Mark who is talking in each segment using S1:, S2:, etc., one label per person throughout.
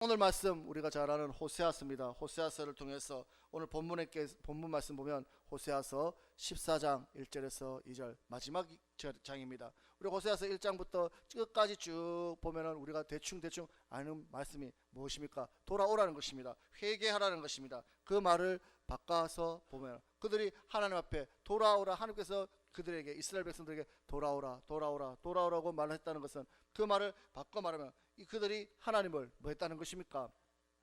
S1: 오늘 말씀 우리가 잘 아는 호세아서입니다. 호세아서를 통해서 오늘 본문 말씀 보면 호세아서 14장 1절에서 2절 마지막 장입니다. 우리 호세아서 1장부터 끝까지 쭉 보면은 우리가 대충 아는 말씀이 무엇입니까? 돌아오라는 것입니다. 회개하라는 것입니다. 그 말을 바꿔서 보면 그들이 하나님 앞에 돌아오라, 하나님께서 그들에게, 이스라엘 백성들에게 돌아오라고 말을 했다는 것은, 그 말을 바꿔 말하면 그들이 하나님을 뭐 했다는 것입니까?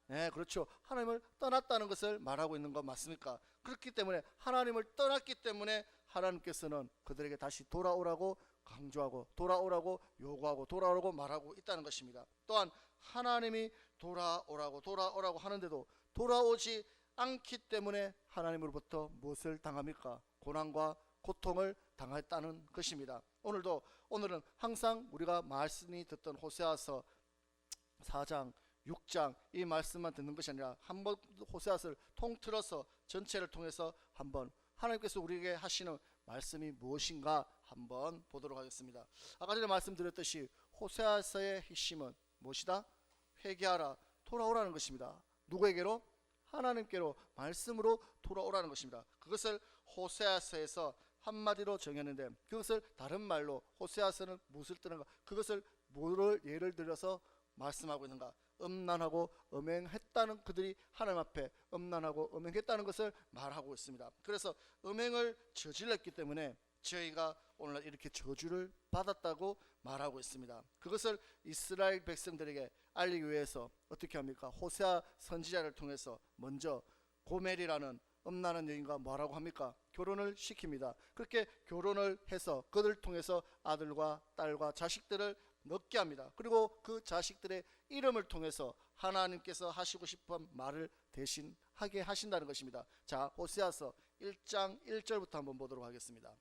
S1: 네, 그렇죠. 하나님을 떠났다는 것을 말하고 있는 것 맞습니까? 그렇기 때문에 하나님을 떠났기 때문에 하나님께서는 그들에게 다시 돌아오라고 강조하고, 돌아오라고 요구하고, 돌아오라고 말하고 있다는 것입니다. 또한 하나님이 돌아오라고 하는데도 돌아오지 않기 때문에 하나님으로부터 무엇을 당합니까? 고난과 고통을 당했다는 것입니다. 오늘은 항상 우리가 말씀이 듣던 호세아서 4장 6장 이 말씀만 듣는 것이 아니라 한번 호세아서를 통틀어서 전체를 통해서 한번 하나님께서 우리에게 하시는 말씀이 무엇인가 한번 보도록 하겠습니다. 아까 전에 말씀드렸듯이 호세아서의 핵심은 무엇이다? 회개하라, 돌아오라는 것입니다. 누구에게로? 하나님께로, 말씀으로 돌아오라는 것입니다. 그것을 호세아서에서 한마디로 정했는데, 그것을 다른 말로 호세아서는 무엇을 뜨는가? 그것을 뭐를 예를 들어서 말씀하고 있는가? 음란하고 음행했다는, 그들이 하나님 앞에 음란하고 음행했다는 것을 말하고 있습니다. 그래서 음행을 저질렀기 때문에 저희가 오늘날 이렇게 저주를 받았다고 말하고 있습니다. 그것을 이스라엘 백성들에게 알리기 위해서 어떻게 합니까? 호세아 선지자를 통해서 먼저 고멜이라는 음란한 여인과 뭐라고 합니까? 결혼을 시킵니다. 그렇게 결혼을 해서 그들을 통해서 아들과 딸과 자식들을 낳게 합니다. 그리고 그 자식들의 이름을 통해서 하나님께서 하시고 싶은 말을 대신하게 하신다는 것입니다. 자, 호세아서 1장 1절부터 한번 보도록 하겠습니다.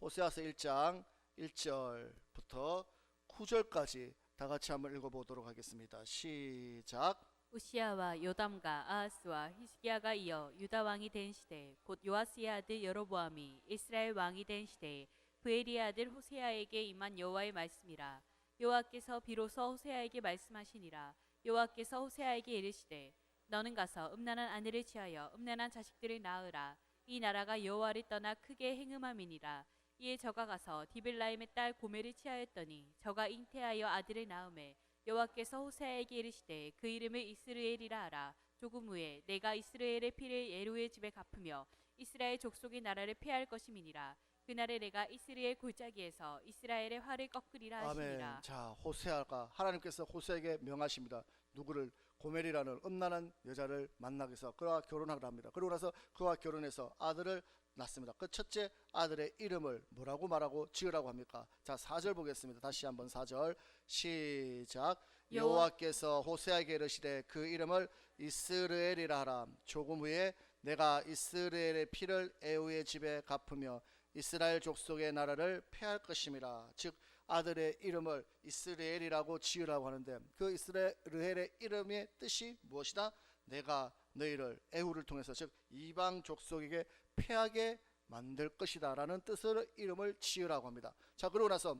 S1: 호세아서 1장 1절부터 9절까지 다 같이 한번 읽어보도록 하겠습니다. 시작.
S2: 우시야와 요담과 아하스와 히스기야가 이어 유다 왕이 된 시대, 곧 요아스의 아들 여로보암이 이스라엘 왕이 된 시대에 브엘리의 아들 호세아에게 임한 여호와의 말씀이라. 여호와께서 비로소 호세아에게 말씀하시니라. 여호와께서 호세아에게 이르시되, 너는 가서 음란한 아내를 취하여 음란한 자식들을 낳으라. 이 나라가 여호와를 떠나 크게 행음함이니라. 이에 저가 가서 디빌라임의 딸 고멜을 취하였더니 저가 잉태하여 아들을 낳음에 여호와께서 호세아에게 이르시되, 그 이름을 이스르엘이라 하라. 조금 후에 내가 이스라엘의 피를 예로의 집에 갚으며 이스라엘 족속의 나라를 폐할 것임이니라. 그날에 내가 이스라엘 골짜기에서 이스라엘의 활을 꺾으리라 하시니라.
S1: 아멘. 자, 호세아가, 하나님께서 호세에게 명하십니다. 누구를? 고멜이라는 음란한 여자를 만나게 해서 그와 결혼하라 합니다. 그러고 나서 그와 결혼해서 아들을 낳습니다. 그 첫째 아들의 이름을 뭐라고 말하고 지으라고 합니까? 자, 4절 보겠습니다. 다시 한번 4절 시작. 여호와께서 호세아에게 이르시되, 그 이름을 이스르엘이라 하라. 조금 후에 내가 이스라엘의 피를 에후의 집에 갚으며 이스라엘 족속의 나라를 폐할 것임이라. 즉 아들의 이름을 이스라엘이라고 지으라고 하는데, 그 이스라엘의 이름의 뜻이 무엇이다? 내가 너희를 에후를 통해서, 즉 이방 족속에게 패하게 만들 것이다 라는 뜻으로 이름을 지으라고 합니다. 자, 그러고 나서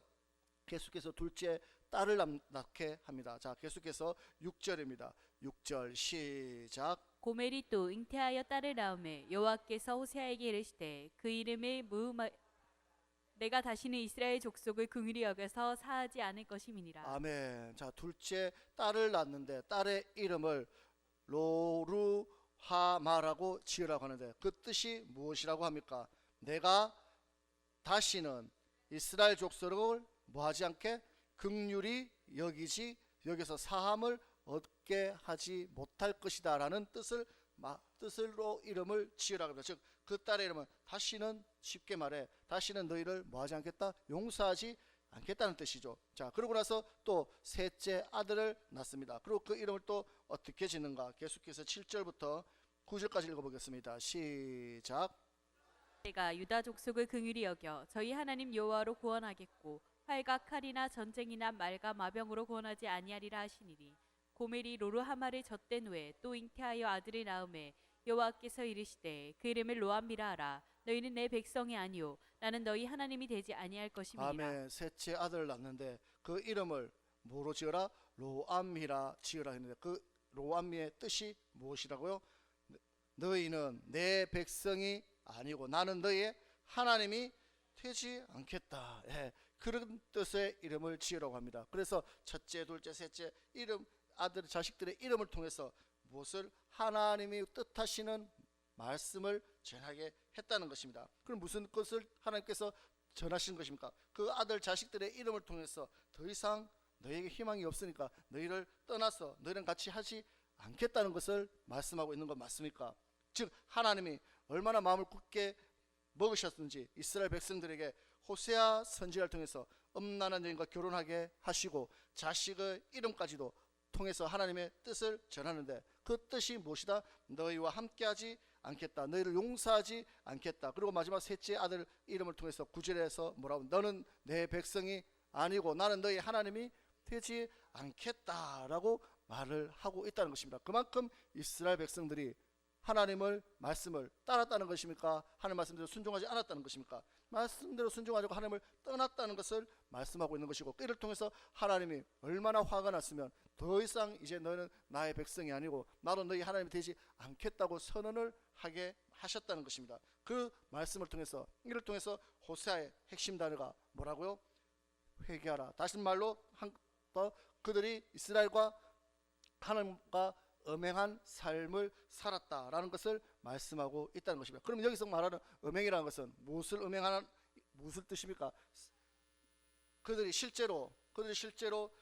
S1: 계속해서 둘째 딸을 낳게 합니다. 자, 계속해서 6절입니다. 6절 시작.
S2: 고멜이 또 잉태하여 딸을 낳음에 여호와께서 호세아에게 이르시되, 그 이름을 내가 다시는 이스라엘 족속을 긍휼히 여겨서 사하지 않을 것임이니라.
S1: 아멘. 자, 둘째 딸을 낳는데 딸의 이름을 로루하마라고 지으라고 하는데, 그 뜻이 무엇이라고 합니까? 내가 다시는 이스라엘 족속을 뭐하지 않게? 긍휼히 여기서 사함을 얻게 하지 못할 것이다 라는 뜻으로 이름을 지으라고 합니다. 즉 그 딸의 이름은 다시는, 쉽게 말해 다시는 너희를 뭐하지 않겠다? 용서하지 않겠다는 뜻이죠. 자, 그러고 나서 또 셋째 아들을 낳습니다. 그리고 그 이름을 또 어떻게 짓는가? 계속해서 7절부터 9절까지 읽어보겠습니다. 시작.
S2: 내가 유다 족속을 긍휼히 여겨 저희 하나님 여호와로 구원하겠고 활과 칼이나 전쟁이나 말과 마병으로 구원하지 아니하리라 하시니니, 고멜이 로르하마를 젖된 후에 또 잉태하여 아들을 낳음에 여호와께서 이르시되, 그 이름을 로암미라 하라. 너희는 내 백성이 아니요 나는 너희 하나님이 되지 아니할 것임이니라.
S1: 아멘. 셋째 아들을 낳는데 그 이름을 뭐로 지어라? 로암미라 지으라 했는데 그 로암미의 뜻이 무엇이라고요? 너희는 내 백성이 아니고 나는 너희의 하나님이 되지 않겠다. 예, 그런 뜻의 이름을 지으라고 합니다. 그래서 첫째, 둘째, 셋째 이름 아들 자식들의 이름을 통해서 무엇을 하나님이 뜻하시는 말씀을 전하게 했다는 것입니다. 그럼 무슨 것을 하나님께서 전하신 것입니까? 그 아들 자식들의 이름을 통해서 더 이상 너에게 희망이 없으니까 너희를 떠나서 너희랑 같이 하지 않겠다는 것을 말씀하고 있는 것 맞습니까? 즉 하나님이 얼마나 마음을 굳게 먹으셨는지 이스라엘 백성들에게 호세아 선지자를 통해서 음란한 여인과 결혼하게 하시고 자식의 이름까지도 통해서 하나님의 뜻을 전하는데 그 뜻이 무엇이다? 너희와 함께하지 않겠다. 너희를 용서하지 않겠다. 그리고 마지막 셋째 아들 이름을 통해서 9절에서 뭐라고? 너는 내 백성이 아니고 나는 너희 하나님이 되지 않겠다라고 말을 하고 있다는 것입니다. 그만큼 이스라엘 백성들이 하나님을 말씀을 따랐다는 것입니까? 하나님 말씀대로 순종하지 않았다는 것입니까? 말씀대로 순종하려고 하나님을 떠났다는 것을 말씀하고 있는 것이고 이를 통해서 하나님이 얼마나 화가 났으면 더 이상 이제 너는 나의 백성이 아니고 나도 너희 하나님이 되지 않겠다고 선언을 하게 하셨다는 것입니다. 그 말씀을 통해서 이를 통해서 호세아의 핵심 단어가 뭐라고요? 회개하라. 다시 말로 그들이 이스라엘과 하나님과 음행한 삶을 살았다라는 것을 말씀하고 있다는 것입니다. 그럼 여기서 말하는 음행이라는 것은 무슨 뜻입니까? 그들이 실제로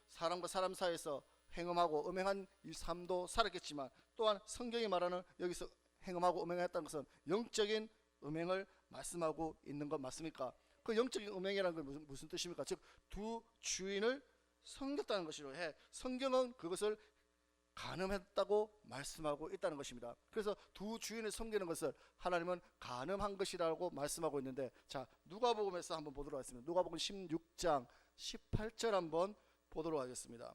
S1: 사람과 사람 사이에서 행음하고 음행한 삶도 살았겠지만 또한 성경이 말하는 여기서 행음하고 음행했다는 것은 영적인 음행을 말씀하고 있는 것 맞습니까? 그 영적인 음행이라는 건 무슨 뜻입니까? 즉 두 주인을 섬겼다는 것이로 해 성경은 그것을 간음했다고 말씀하고 있다는 것입니다. 그래서 두 주인을 섬기는 것을 하나님은 간음한 것이라고 말씀하고 있는데 자 누가복음에서 한번 보도록 하겠습니다. 누가복음 16장 18절 한번 보도록 하겠습니다.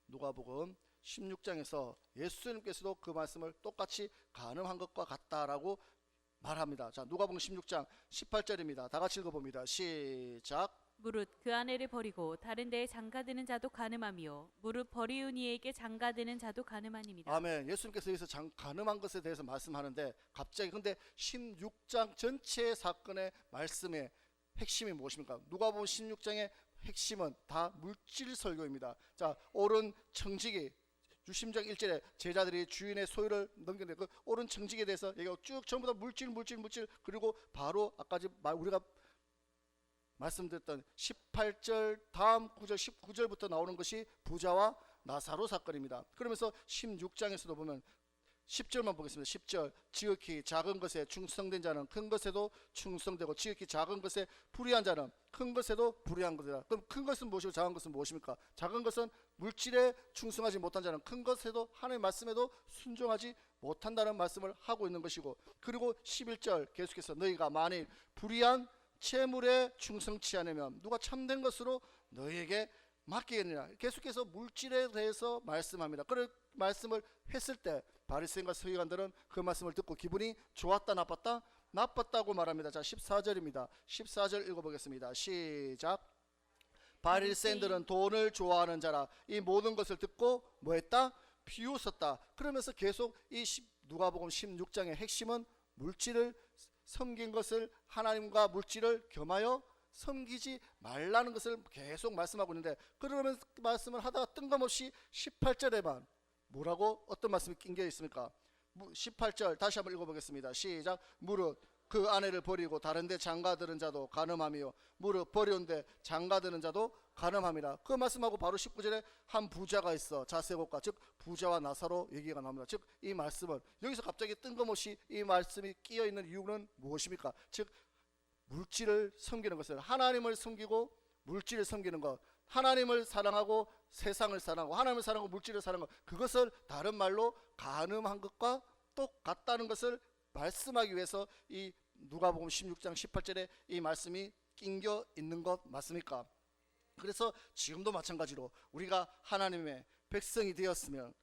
S1: 누가복음 16장에서 예수님께서도 그 말씀을 똑같이 간음한 것과 같다라고 말합니다. 자 누가복음 16장 18절입니다. 다 같이 읽어봅니다. 시작.
S2: 무릇 그 아내를 버리고 다른 데에 장가드는 자도 간음하며 무릇 버리운 이에게 장가드는 자도 간음하니라.
S1: 아멘. 예수님께서 여기서 간음한 것에 대해서 말씀하는데 갑자기 근데 16장 전체의 사건의 말씀의 핵심이 무엇입니까? 누가복음 16장의 핵심은 다 물질 설교입니다. 자 옳은 청지기 60장 1절에 제자들이 주인의 소유를 넘겼는데 그 옳은 청지기에 대해서 얘기하고 쭉 전부 다 물질 그리고 바로 아까 우리가 말씀드렸던 18절 다음 구절 19절부터 나오는 것이 부자와 나사로 사건입니다. 그러면서 16장에서도 보면 10절만 보겠습니다. 10절 지극히 작은 것에 충성된 자는 큰 것에도 충성되고 지극히 작은 것에 불의한 자는 큰 것에도 불의한 것이다. 그럼 큰 것은 무엇이고 작은 것은 무엇입니까? 작은 것은 물질에 충성하지 못한 자는 큰 것에도 하나님의 말씀에도 순종하지 못한다는 말씀을 하고 있는 것이고 그리고 11절 계속해서 너희가 만일 불의한 채물에 충성치 않으면 누가 참된 것으로 너희에게 맡기겠느냐. 계속해서 물질에 대해서 말씀합니다. 그런 말씀을 했을 때 바리새인과 서기관들은 그 말씀을 듣고 기분이 좋았다 나빴다? 나빴다고 말합니다. 자 14절입니다. 14절 읽어보겠습니다. 시작. 바리새인들은 돈을 좋아하는 자라 이 모든 것을 듣고 뭐했다? 비웃었다. 그러면서 계속 이 누가복음 16장의 핵심은 물질을 섬긴 것을 하나님과 물질을 겸하여 섬기지 말라는 것을 계속 말씀하고 있는데 그러면서 말씀을 하다가 뜬금없이 18절에만 뭐라고 어떤 말씀이 낀게 있습니까? 18절 다시 한번 읽어보겠습니다. 시작. 무릇 그 아내를 버리고 다른 데 장가드는 자도 간음하며 무릇 버리온데 장가드는 자도 간음함이라. 그 말씀하고 바로 19절에 한 부자가 있어 자세곡과 즉 부자와 나사로 얘기가 나옵니다. 즉 이 말씀은 여기서 갑자기 뜬금없이 이 말씀이 끼어 있는 이유는 무엇입니까? 즉 물질을 섬기는 것을 하나님을 섬기고 물질을 섬기는 것 하나님을 사랑하고 세상을 사랑하고 하나님을 사랑하고 물질을 사랑하고 그것을 다른 말로 간음한 것과 똑같다는 것을 말씀하기 위해서 이 누가복음 16장 18절에 이 말씀이 낑겨 있는 것 맞습니까? 그래서 지금도 마찬가지로 우리가 하나님의 백성이 되었으면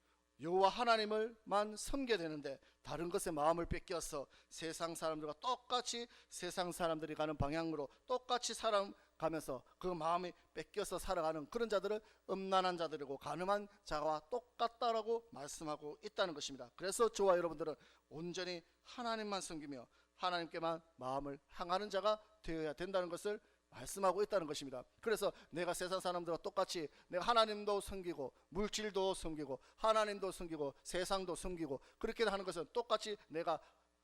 S1: 여호와 하나님을만 섬겨야 되는데 다른 것에 마음을 뺏겨서 세상 사람들과 똑같이 세상 사람들이 가는 방향으로 똑같이 가면서 그 마음이 뺏겨서 살아가는 그런 자들을 음란한 자들이고 간음한 자와 똑같다라고 말씀하고 있다는 것입니다. 그래서 저와 여러분들은 온전히 하나님만 섬기며 하나님께만 마음을 향하는 자가 되어야 된다는 것을 말씀하고 있다는 것입니다. 그래서 내가 세상 사람들과 똑같이 내가 하나님도 섬기고 물질도 섬기고 하나님도 섬기고 세상도 섬기고 그렇게 하는 것은 똑같이 내가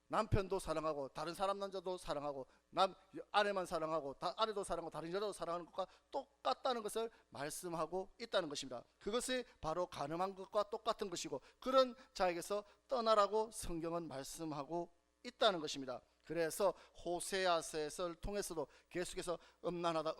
S1: 남편도 사랑하고 다른 사람 남자도 사랑하고 아내만 사랑하고 아내도 사랑하고 다른 여자도 사랑하는 것과 똑같다는 것을 말씀하고 있다는 것입니다. 그것이 바로 간음한 것과 똑같은 것이고 그런 자에게서 떠나라고 성경은 말씀하고 있다는 것입니다. 그래서 호세아서를 통해서도 계속해서 음란하다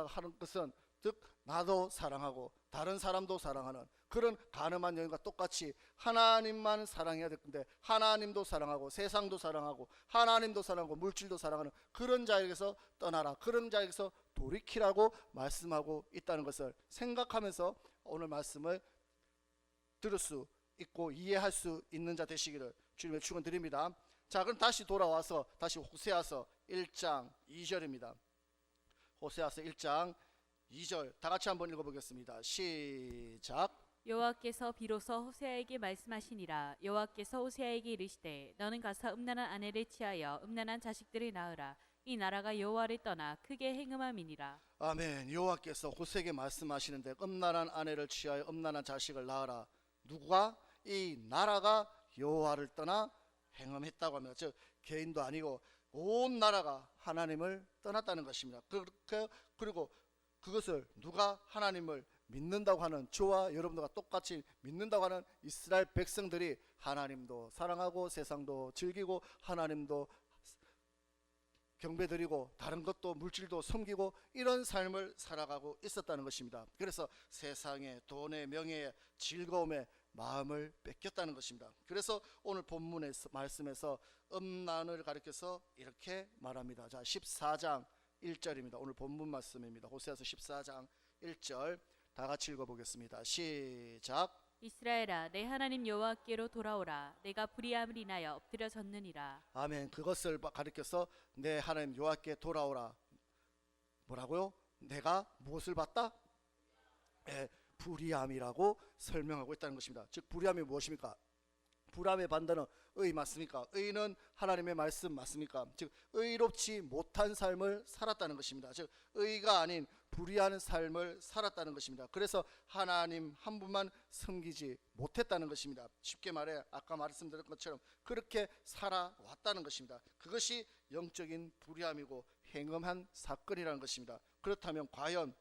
S1: 하는 것은 즉 나도 사랑하고 다른 사람도 사랑하는 그런 간음한 여인과 똑같이 하나님만 사랑해야 될 건데 하나님도 사랑하고 세상도 사랑하고 하나님도 사랑하고 물질도 사랑하는 그런 자에게서 떠나라, 그런 자에게서 돌이키라고 말씀하고 있다는 것을 생각하면서 오늘 말씀을 들을 수 있고 이해할 수 있는 자 되시기를 주님의 축원드립니다. 자, 그럼 다시 돌아와서 다시 호세아서 1장 2절입니다. 호세아서 1장 2절 다 같이 한번 읽어보겠습니다. 시작.
S2: 여호와께서 비로소 호세아에게 말씀하시니라. 여호와께서 호세아에게 이르시되 너는 가서 음란한 아내를 취하여 음란한 자식들을 낳으라. 이 나라가 여호와를 떠나 크게 행음함이니라.
S1: 아멘. 여호와께서 호세에게 말씀하시는데 음란한 아내를 취하여 음란한 자식을 낳으라. 누가? 이 나라가 여호와를 떠나 행음했다고 합니다. 즉 개인도 아니고 온 나라가 하나님을 떠났다는 것입니다. 그리고 그것을 누가 하나님을 믿는다고 하는 저와 여러분들과 똑같이 믿는다고 하는 이스라엘 백성들이 하나님도 사랑하고 세상도 즐기고 하나님도 경배드리고 다른 것도 물질도 섬기고 이런 삶을 살아가고 있었다는 것입니다. 그래서 세상의 돈의 명예의 즐거움에 마음을 뺏겼다는 것입니다. 그래서 오늘 본문의 말씀에서 음란을 가리켜서 이렇게 말합니다. 자, 14장 1절입니다. 오늘 본문 말씀입니다. 호세아서 14장 1절 다 같이 읽어보겠습니다. 시작.
S2: 이스라엘아 내 하나님 여호와께로 돌아오라. 내가 불의함을 인하여 엎드려 졌느니라.
S1: 아멘. 그것을 가리켜서 내 하나님 여호와께 돌아오라. 뭐라고요? 내가 무엇을 봤다? 불의함이라고 설명하고 있다는 것입니다. 즉 불의함이 무엇입니까? 불의함의 반대는 의 맞습니까? 의는 하나님의 말씀 맞습니까? 즉 의롭지 못한 삶을 살았다는 것입니다. 즉 의가 아닌 불의한 삶을 살았다는 것입니다. 그래서 하나님 한 분만 섬기지 못했다는 것입니다. 쉽게 말해 아까 말씀드린 것처럼 그렇게 살아왔다는 것입니다. 그것이 영적인 불의함이고 행음한 사건이라는 것입니다. 그렇다면 과연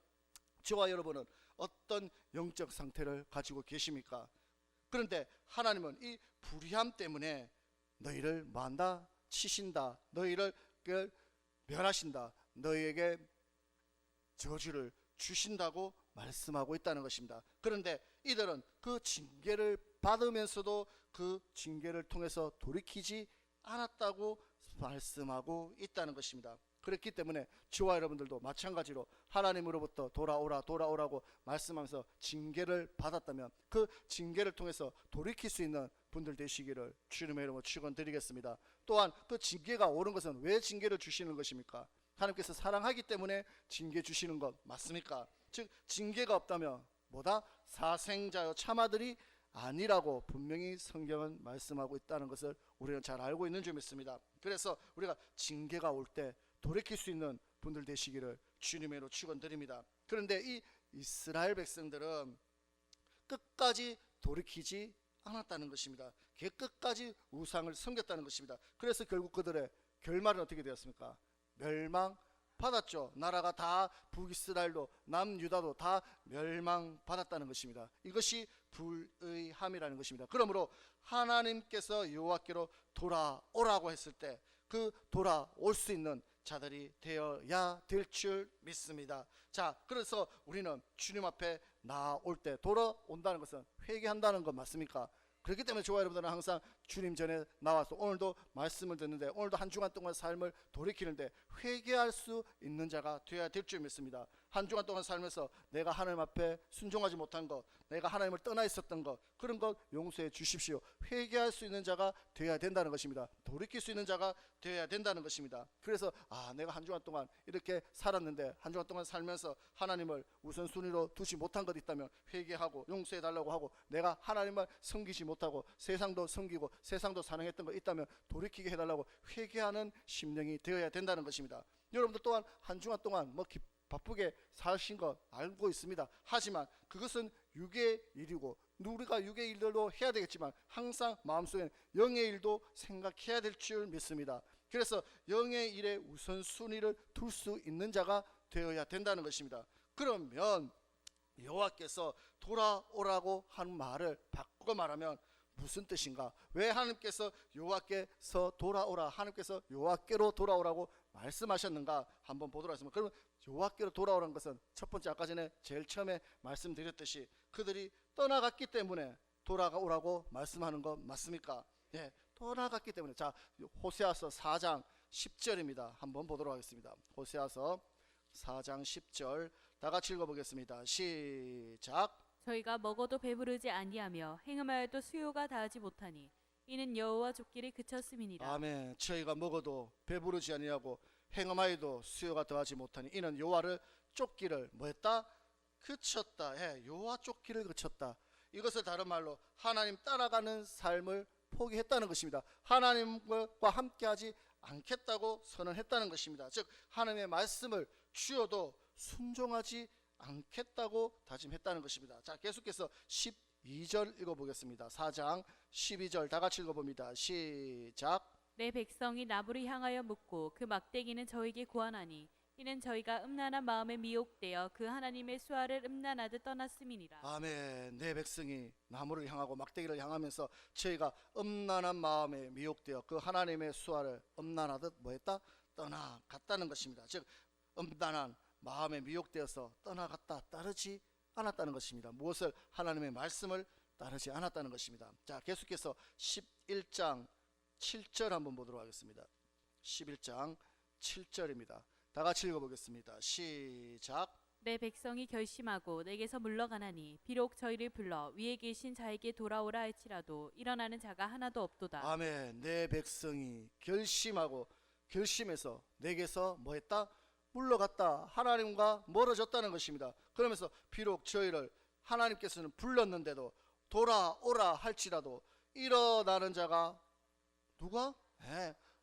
S1: 저와 여러분은 어떤 영적 상태를 가지고 계십니까? 그런데 하나님은 이 불의함 때문에 너희를 만다 치신다, 너희를 멸하신다, 너희에게 저주를 주신다고 말씀하고 있다는 것입니다. 그런데 이들은 그 징계를 받으면서도 그 징계를 통해서 돌이키지 않았다고 말씀하고 있다는 것입니다. 그렇기 때문에 저와 여러분들도 마찬가지로 하나님으로부터 돌아오라고 말씀하면서 징계를 받았다면 그 징계를 통해서 돌이킬 수 있는 분들 되시기를 주님의 이름으로 축원드리겠습니다. 또한 그 징계가 오는 것은 왜 징계를 주시는 것입니까? 하나님께서 사랑하기 때문에 징계 주시는 것 맞습니까? 즉 징계가 없다면 뭐다? 사생자여 참아들이 아니라고 분명히 성경은 말씀하고 있다는 것을 우리는 잘 알고 있는 줄 믿습니다. 그래서 우리가 징계가 올 때 돌이킬 수 있는 분들 되시기를 주님으로 축원드립니다. 그런데 이 이스라엘 백성들은 끝까지 돌이키지 않았다는 것입니다. 끝까지 우상을 섬겼다는 것입니다. 그래서 결국 그들의 결말은 어떻게 되었습니까? 멸망받았죠. 나라가 다 북이스라엘도 남유다도 다 멸망받았다는 것입니다. 이것이 불의함이라는 것입니다. 그러므로 하나님께서 여호와께로 돌아오라고 했을 때 그 돌아올 수 있는 자들이 되어야 될 줄 믿습니다. 자, 그래서 우리는 주님 앞에 나올 때 돌아온다는 것은 회개한다는 것 맞습니까? 그렇기 때문에 저와 여러분들은 항상 주님 전에 나와서 오늘도 말씀을 듣는데 오늘도 한 주간 동안 삶을 돌이키는데 회개할 수 있는 자가 되어야 될 줄 믿습니다. 한 주간 동안 살면서 내가 하나님 앞에 순종하지 못한 것, 내가 하나님을 떠나 있었던 것, 그런 것 용서해 주십시오. 회개할 수 있는 자가 되어야 된다는 것입니다. 돌이킬 수 있는 자가 되어야 된다는 것입니다. 그래서 내가 한 주간 동안 이렇게 살았는데, 한 주간 동안 살면서 하나님을 우선순위로 두지 못한 것 있다면 회개하고 용서해 달라고 하고, 내가 하나님을 섬기지 못하고 세상도 섬기고 세상도 사랑했던 것 있다면 돌이키게 해달라고 회개하는 심령이 되어야 된다는 것입니다. 여러분들 또한 한 주간 동안 바쁘게 사신 거 알고 있습니다. 하지만 그것은 육의 일이고 우리가 육의 일들도 해야 되겠지만 항상 마음속에 영의 일도 생각해야 될 줄 믿습니다. 그래서 영의 일에 우선순위를 둘 수 있는 자가 되어야 된다는 것입니다. 그러면 여호와께서 돌아오라고 하는 말을 바꾸고 말하면 무슨 뜻인가? 왜 하나님께서 여호와께서 돌아오라, 하나님께서 여호와께로 돌아오라고 말씀하셨는가 한번 보도록 하겠습니다. 그러면 여호와께로 돌아오라는 것은 첫 번째, 아까 전에 제일 처음에 말씀드렸듯이 그들이 떠나갔기 때문에 돌아오라고 말씀하는 거 맞습니까? 예, 떠나갔기 때문에. 자, 호세아서 4장 10절입니다. 한번 보도록 하겠습니다. 호세아서 4장 10절 다 같이 읽어보겠습니다. 시작.
S2: 저희가 먹어도 배부르지 아니하며 행음하여도 수요가 다하지 못하니 이는 여호와 족길이 그쳤음이니라.
S1: 아멘. 저희가 먹어도 배부르지 아니하고 행음하여도 수요가 더하지 못하니 이는 여호와를 쫓기를 뭐했다? 그쳤다. 예, 여호와 쫓기를 그쳤다. 이것을 다른 말로 하나님 따라가는 삶을 포기했다는 것입니다. 하나님과 함께하지 않겠다고 선언했다는 것입니다. 즉 하나님의 말씀을 주어도 순종하지 않겠다고 다짐했다는 것입니다. 자, 계속해서 12절 읽어보겠습니다. 4장 12절 다 같이 읽어봅니다. 시작.
S2: 내 백성이 나무를 향하여 묻고 그 막대기는 저에게 구하나니 이는 저희가 음란한 마음에 미혹되어 그 하나님의 수하를 음란하듯 떠났음이니라.
S1: 아멘. 내 백성이 나무를 향하고 막대기를 향하면서 저희가 음란한 마음에 미혹되어 그 하나님의 수하를 음란하듯 뭐했다? 떠나갔다는 것입니다. 즉 음란한 마음에 미혹되어서 떠나갔다, 따르지 않았다는 것입니다. 무엇을? 하나님의 말씀을 따르지 않았다는 것입니다. 자, 계속해서 11장 7절 한번 보도록 하겠습니다. 11장 7절입니다. 다 같이 읽어보겠습니다. 시작.
S2: 내 백성이 결심하고 내게서 물러가나니 비록 저희를 불러 위에 계신 자에게 돌아오라 할지라도 일어나는 자가 하나도 없도다.
S1: 아멘. 내 백성이 결심해서 내게서 뭐했다? 물러갔다. 하나님과 멀어졌다는 것입니다. 그러면서 비록 저희를 하나님께서는 불렀는데도 돌아오라 할지라도 일어나는 자가 누가?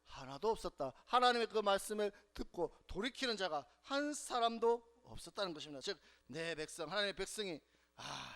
S1: 하나도 없었다. 하나님의 그 말씀을 듣고 돌이키는 자가 한 사람도 없었다는 것입니다. 즉 내 백성, 하나님의 백성이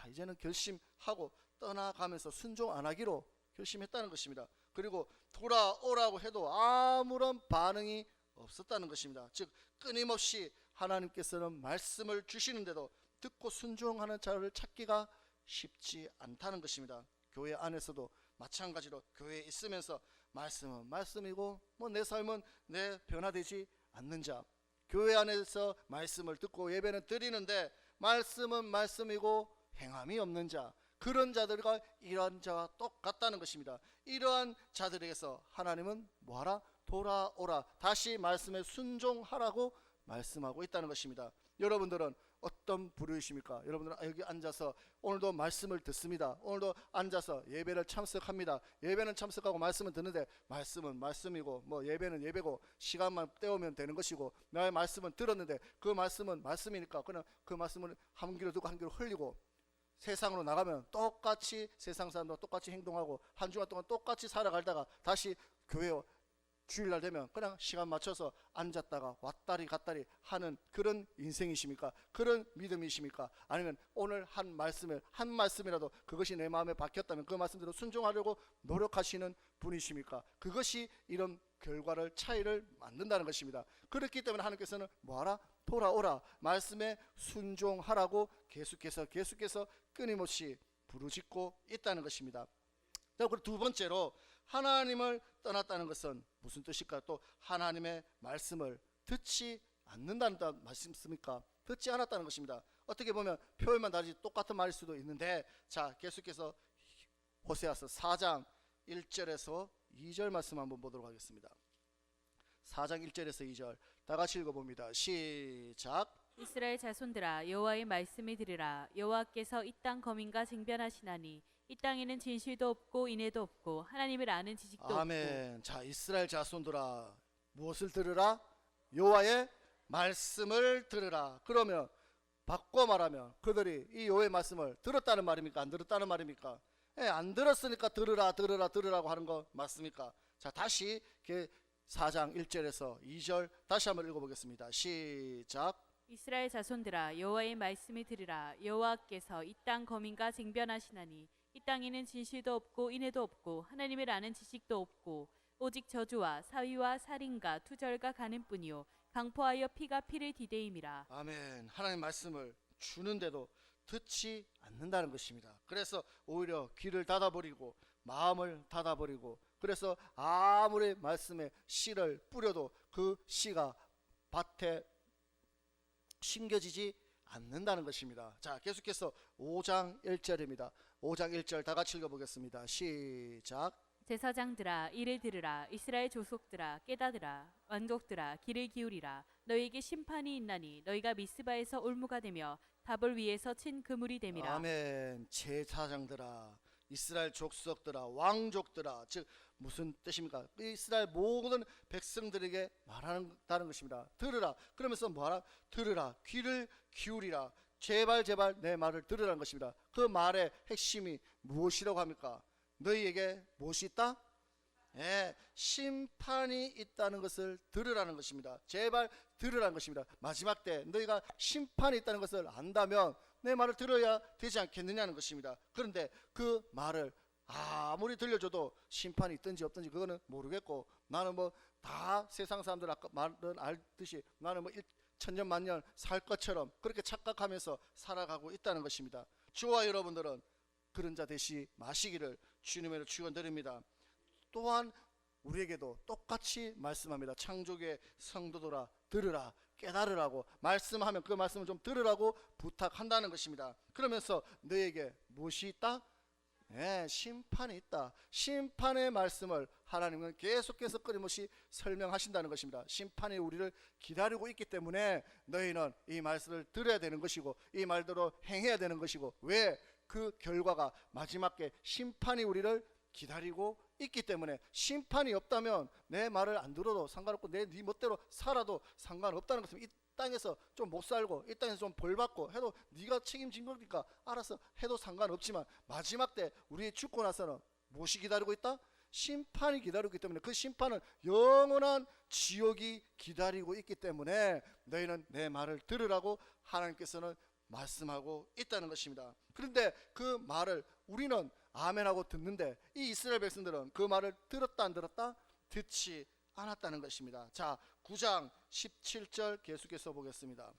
S1: 이제는 결심하고 떠나가면서 순종 안 하기로 결심했다는 것입니다. 그리고 돌아오라고 해도 아무런 반응이 없었다는 것입니다. 즉 끊임없이 하나님께서는 말씀을 주시는데도 듣고 순종하는 자를 찾기가 쉽지 않다는 것입니다. 교회 안에서도 마찬가지로 교회에 있으면서 말씀은 말씀이고 내 삶은 내 변화되지 않는 자, 교회 안에서 말씀을 듣고 예배는 드리는데 말씀은 말씀이고 행함이 없는 자, 그런 자들과 이러한 자와 똑같다는 것입니다. 이러한 자들에게서 하나님은 뭐하라? 돌아오라, 다시 말씀에 순종하라고 말씀하고 있다는 것입니다. 여러분들은 어떤 부류이십니까? 여러분들은 여기 앉아서 오늘도 말씀을 듣습니다. 오늘도 앉아서 예배를 참석합니다. 예배는 참석하고 말씀을 듣는데 말씀은 말씀이고 예배는 예배고 시간만 때우면 되는 것이고 나의 말씀은 들었는데 그 말씀은 말씀이니까 그냥 그 말씀을 한 귀로 듣고 한 귀로 흘리고 세상으로 나가면 똑같이 세상 사람들과 똑같이 행동하고 한 주간 동안 똑같이 살아가다가 다시 교회 주일날 되면 그냥 시간 맞춰서 앉았다가 왔다리 갔다리 하는 그런 인생이십니까? 그런 믿음이십니까? 아니면 오늘 한 말씀이라도 그것이 내 마음에 박혔다면 그 말씀대로 순종하려고 노력하시는 분이십니까? 그것이 이런 결과를 차이를 만든다는 것입니다. 그렇기 때문에 하나님께서는 뭐하라? 돌아오라, 말씀에 순종하라고 계속해서 끊임없이 부르짖고 있다는 것입니다. 그리고 두 번째로 하나님을 떠났다는 것은 무슨 뜻일까요? 또 하나님의 말씀을 듣지 않는다는 말씀입니까? 듣지 않았다는 것입니다. 어떻게 보면 표현만 다르지 똑같은 말일 수도 있는데, 자, 계속해서 호세아서 4장 1절에서 2절 말씀 한번 보도록 하겠습니다. 4장 1절에서 2절 다 같이 읽어봅니다. 시작.
S2: 이스라엘 자손들아 여호와의 말씀을 들으라. 여호와께서 이 땅 거민과 쟁변하시나니 이 땅에는 진실도 없고 인애도 없고 하나님을 아는 지식도 없고.
S1: 아멘. 자, 이스라엘 자손들아 무엇을 들으라? 여호와의 말씀을 들으라. 그러면 바꿔 말하면 그들이 이 여호와의 말씀을 들었다는 말입니까? 안 들었다는 말입니까? 안 들었으니까 들으라고 하는 거 맞습니까? 자, 다시 4장 1절에서 2절 다시 한번 읽어보겠습니다. 시작.
S2: 이스라엘 자손들아 여호와의 말씀을 들으라. 여호와께서 이 땅 거민과 쟁변하시나니 이 땅에는 진실도 없고 인애도 없고 하나님을 아는 지식도 없고 오직 저주와 사위와 살인과 투절과 간음뿐이요 강포하여 피가 피를 디대임이라.
S1: 아멘. 하나님 말씀을 주는데도 듣지 않는다는 것입니다. 그래서 오히려 귀를 닫아버리고 마음을 닫아버리고, 그래서 아무리 말씀에 씨를 뿌려도 그 씨가 밭에 심겨지지 않는다는 것입니다. 자, 계속해서 5장 1절입니다. 5장 1절 다 같이 읽어보겠습니다. 시작.
S2: 제사장들아 이를 들으라. 이스라엘 조속들아 깨닫으라. 왕족들아 귀를 기울이라. 너희에게 심판이 있나니 너희가 미스바에서 올무가 되며 다볼 위에서 친 그물이 됨이라.
S1: 아멘. 제사장들아, 이스라엘 족속들아, 왕족들아, 즉 무슨 뜻입니까? 이스라엘 모든 백성들에게 말한다는 것입니다. 들으라. 그러면서 뭐하라? 들으라. 귀를 기울이라. 제발 내 말을 들으라는 것입니다. 그 말의 핵심이 무엇이라고 합니까? 너희에게 무엇이 있다? 심판이 있다는 것을 들으라는 것입니다. 제발 들으라는 것입니다. 마지막 때 너희가 심판이 있다는 것을 안다면 내 말을 들어야 되지 않겠느냐는 것입니다. 그런데 그 말을 아무리 들려줘도 심판이 있든지 없든지 그거는 모르겠고, 나는 뭐 다 세상 사람들 아까 말은 알듯이 나는 뭐 천년 만년 살 것처럼 그렇게 착각하면서 살아가고 있다는 것입니다. 저와 여러분들은 그런 자 되시 마시기를 주님으로 축원드립니다. 또한 우리에게도 똑같이 말씀합니다. 창조의 성도들아 들으라, 깨달으라고 말씀하면 그 말씀을 좀 들으라고 부탁한다는 것입니다. 그러면서 너에게 무엇이 있다? 심판이 있다. 심판의 말씀을 하나님은 계속해서 끊임없이 설명하신다는 것입니다. 심판이 우리를 기다리고 있기 때문에 너희는 이 말씀을 들어야 되는 것이고 이 말대로 행해야 되는 것이고, 왜? 그 결과가 마지막에 심판이 우리를 기다리고 있기 때문에. 심판이 없다면 내 말을 안 들어도 상관없고 네 멋대로 살아도 상관없다는 것입니다. 이 땅에서 좀 못 살고 이 땅에서 좀 벌 받고 해도 네가 책임진 거니까 알아서 해도 상관없지만 마지막 때 우리 죽고 나서는 무엇이 기다리고 있다? 심판이 기다리고 있기 때문에 그 심판은 영원한 지옥이 기다리고 있기 때문에 너희는 내 말을 들으라고 하나님께서는 말씀하고 있다는 것입니다. 그런데 그 말을 우리는 아멘하고 듣는데 이 이스라엘 백성들은 그 말을 들었다 안 들었다? 듣지 않았다는 것입니다. 자, 9장 17절 계속해서 보겠습니다.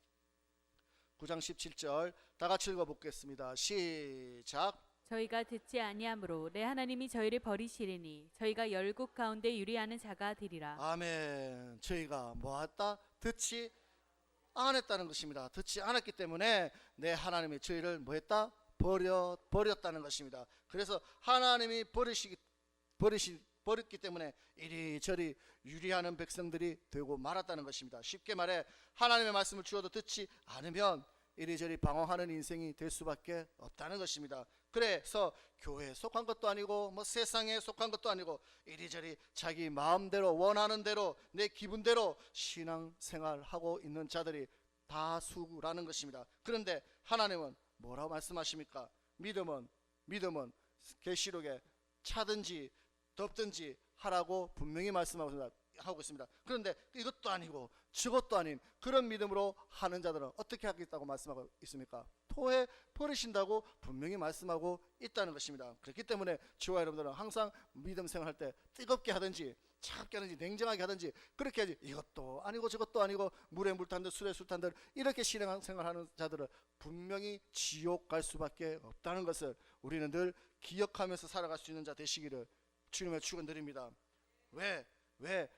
S1: 9장 17절 다 같이 읽어보겠습니다. 시작.
S2: 저희가 듣지 아니하므로 내 하나님이 저희를 버리시리니 저희가 열국 가운데 유리하는 자가 되리라.
S1: 아멘. 저희가 뭐했다? 듣지 않았다는 것입니다. 듣지 않았기 때문에 내 하나님이 저희를 뭐했다? 버렸다는 것입니다. 그래서 하나님이 버렸기 때문에 이리저리 유리하는 백성들이 되고 말았다는 것입니다. 쉽게 말해 하나님의 말씀을 주어도 듣지 않으면 이리저리 방황하는 인생이 될 수밖에 없다는 것입니다. 그래서 교회에 속한 것도 아니고 뭐 세상에 속한 것도 아니고 이리저리 자기 마음대로 원하는 대로 내 기분대로 신앙생활하고 있는 자들이 다수라는 것입니다. 그런데 하나님은 뭐라고 말씀하십니까? 믿음은 계시록에 차든지 덥든지 하라고 분명히 말씀하고 있습니다. 그런데 이것도 아니고 저것도 아닌 그런 믿음으로 하는 자들은 어떻게 하겠다고 말씀하고 있습니까? 토해 버리신다고 분명히 말씀하고 있다는 것입니다. 그렇기 때문에 저와 여러분들은 항상 믿음 생활할 때 뜨겁게 하든지 차갑게 하든지 냉정하게 하든지 그렇게 하지, 이것도 아니고 저것도 아니고 물에 물 탄 듯 술에 술 탄 듯 이렇게 신앙생활하는 자들은 분명히 지옥 갈 수밖에 없다는 것을 우리는 늘 기억하면서 살아갈 수 있는 자 되시기를 주님의 축원드립니다. 왜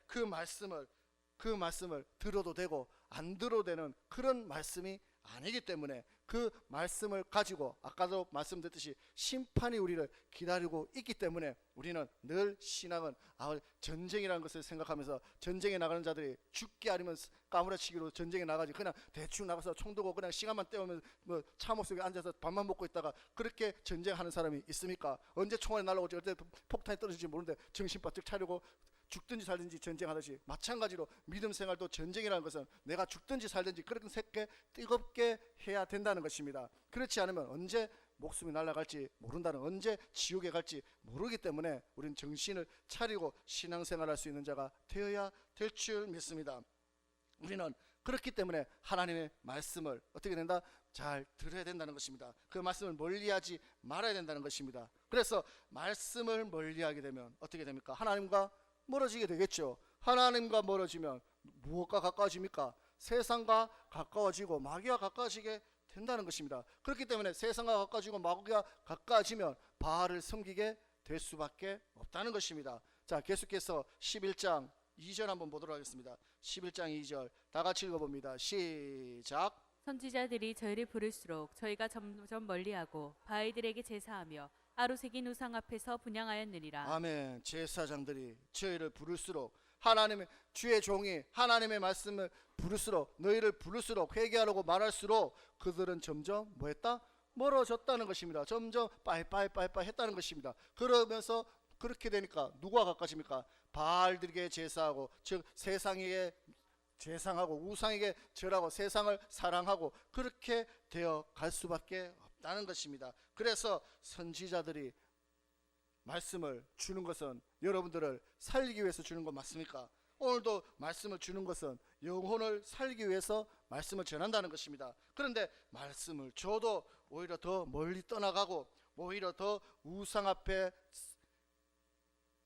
S1: 그 말씀을 들어도 되고 안 들어도 되는 그런 말씀이 아니기 때문에 그 말씀을 가지고 아까도 말씀드렸듯이 심판이 우리를 기다리고 있기 때문에 우리는 늘 신앙은 전쟁이라는 것을 생각하면서 전쟁에 나가는 자들이 죽기 아니면 까무라치기로 전쟁에 나가지 그냥 대충 나가서 총 들고 그냥 시간만 때우면 뭐 참호 속에 앉아서 밥만 먹고 있다가 그렇게 전쟁하는 사람이 있습니까? 언제 총알이 날아올지 어때 폭탄이 떨어질지 모르는데 정신 바짝 차리고 죽든지 살든지 전쟁하듯이 마찬가지로 믿음 생활도 전쟁이라는 것은 내가 죽든지 살든지 그렇게 뜨겁게 해야 된다는 것입니다. 그렇지 않으면 언제 목숨이 날아갈지 모른다는, 언제 지옥에 갈지 모르기 때문에 우리는 정신을 차리고 신앙생활할 수 있는 자가 되어야 될 줄 믿습니다. 우리는 그렇기 때문에 하나님의 말씀을 어떻게 된다? 잘 들어야 된다는 것입니다. 그 말씀을 멀리하지 말아야 된다는 것입니다. 그래서 말씀을 멀리하게 되면 어떻게 됩니까? 하나님과 멀어지게 되겠죠. 하나님과 멀어지면 무엇과 가까워집니까? 세상과 가까워지고 마귀와 가까워지게 된다는 것입니다. 그렇기 때문에 세상과 가까워지고 마귀와 가까워지면 바알을 섬기게 될 수밖에 없다는 것입니다. 자, 계속해서 11장 2절 한번 보도록 하겠습니다. 11장 2절 다 같이 읽어봅니다. 시작.
S2: 선지자들이 저희를 부를수록 저희가 점점 멀리하고 바위들에게 제사하며 아로새긴 우상 앞에서 분향하였느니라.
S1: 아멘. 제사장들이 저희를 부를수록 하나님의 주의 종이 하나님의 말씀을 부를수록 너희를 부를수록 회개하라고 말할수록 그들은 점점 뭐했다? 멀어졌다는 것입니다. 점점 빠이빠이 했다는 것입니다. 그러면서 그렇게 되니까 누구와 가까워집니까? 바알들에게 제사하고 즉 세상에게 제상하고 우상에게 절하고 세상을 사랑하고 그렇게 되어 갈 수밖에 없다는 것입니다. 그래서 선지자들이 말씀을 주는 것은 여러분들을 살리기 위해서 주는 것 맞습니까? 오늘도 말씀을 주는 것은 영혼을 살기 위해서 말씀을 전한다는 것입니다. 그런데 말씀을 줘도 오히려 더 멀리 떠나가고 오히려 더 우상 앞에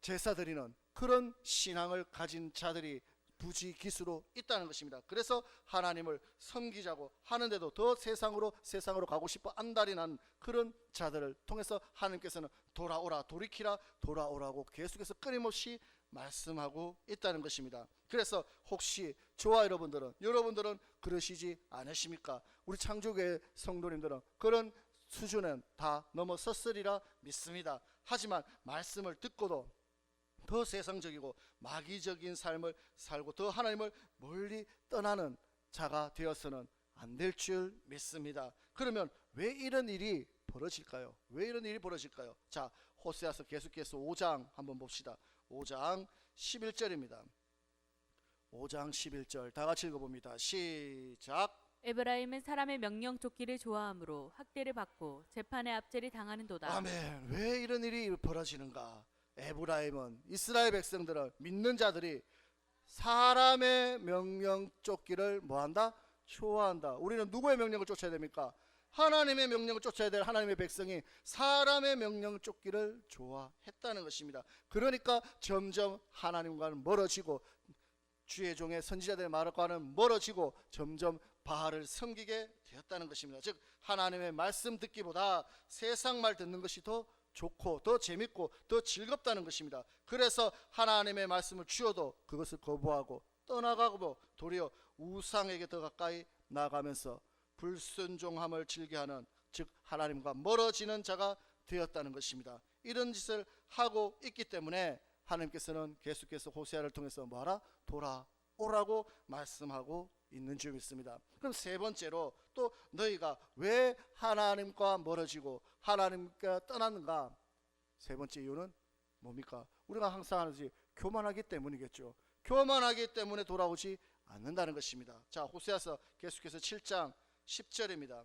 S1: 제사 드리는 그런 신앙을 가진 자들이 부지기수로 있다는 것입니다. 그래서 하나님을 섬기자고 하는데도 더 세상으로 가고 싶어 안달이 난 그런 자들을 통해서 하나님께서는 돌아오라, 돌이키라, 돌아오라고 계속해서 끊임없이 말씀하고 있다는 것입니다. 그래서 혹시 저와 여러분들은 그러시지 않으십니까? 우리 창조교회 성도님들은 그런 수준은 다 넘어섰으리라 믿습니다. 하지만 말씀을 듣고도 더 세상적이고 마귀적인 삶을 살고 더 하나님을 멀리 떠나는 자가 되어서는 안 될 줄 믿습니다. 그러면 왜 이런 일이 벌어질까요? 자, 호세아서 계속해서 5장 한번 봅시다. 5장 11절입니다. 5장 11절 다 같이 읽어봅니다. 시작.
S2: 에브라임은 사람의 명령 쫓기를 좋아하므로 학대를 받고 재판의 압제를 당하는도다.
S1: 아멘. 왜 이런 일이 벌어지는가? 에브라임은 이스라엘 백성들을 믿는 자들이 사람의 명령 쫓기를 뭐한다? 좋아한다. 우리는 누구의 명령을 쫓아야 됩니까? 하나님의 명령을 쫓아야 될 하나님의 백성이 사람의 명령을 쫓기를 좋아했다는 것입니다. 그러니까 점점 하나님과는 멀어지고 주의 종의 선지자들의 말과는 멀어지고 점점 바알을 섬기게 되었다는 것입니다. 즉 하나님의 말씀 듣기보다 세상 말 듣는 것이 더 좋고 더 재밌고 더 즐겁다는 것입니다. 그래서 하나님의 말씀을 주어도 그것을 거부하고 떠나가고 도리어 우상에게 더 가까이 나가면서 불순종함을 즐겨하는 즉 하나님과 멀어지는 자가 되었다는 것입니다. 이런 짓을 하고 있기 때문에 하나님께서는 계속해서 호세아를 통해서 뭐하라? 돌아오라고 말씀하고 있는 줄 믿습니다. 그럼 세 번째로 또 너희가 왜 하나님과 멀어지고 하나님과 떠났는가? 세 번째 이유는 뭡니까? 우리가 항상 하듯이 교만하기 때문이겠죠. 교만하기 때문에 돌아오지 않는다는 것입니다. 자, 호세아서 계속해서 7장 10절입니다.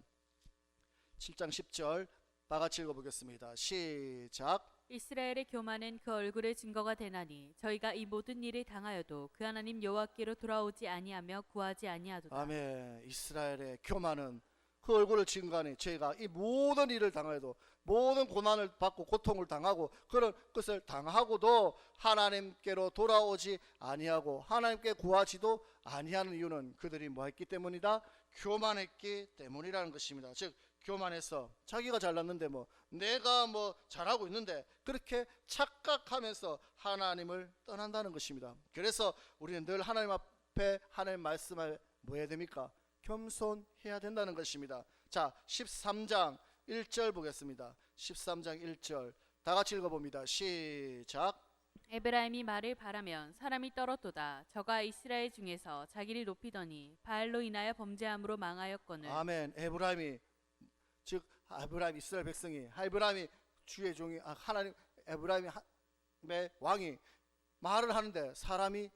S1: 7장 10절 다 같이 읽어보겠습니다. 시작.
S2: 이스라엘의 교만은 그 얼굴의 증거가 되나니 저희가 이 모든 일을 당하여도 그 하나님 여호와께로 돌아오지 아니하며 구하지 아니하도다.
S1: 아멘. 이스라엘의 교만은 그 얼굴을 증거하니 저희가 이 모든 일을 당하여도 모든 고난을 받고 고통을 당하고 그런 것을 당하고도 하나님께로 돌아오지 아니하고 하나님께 구하지도 아니하는 이유는 그들이 뭐했기 때문이다? 교만했기 때문이라는 것입니다. 즉 교만해서 자기가 잘났는데 내가 잘하고 있는데 그렇게 착각하면서 하나님을 떠난다는 것입니다. 그래서 우리는 늘 하나님 앞에 하나님 말씀을 뭐 해야 됩니까? 겸손해야 된다는 것입니다. 자, 13장 1절 보겠습니다. 13장 1절 다 같이 읽어봅니다. 시작.
S2: 에브라임이 말을 바라면 사람이 떨었도다. 저가 이스라엘 중에서 자기를 높이더니 바알로 인하여 범죄함으로 망하였거늘.
S1: 아멘. 에브라임이 즉 에브라임 이스라엘 백성이 에브라임이 주의 종이 하나님 에브라임의 왕이 말을 하는데 사람이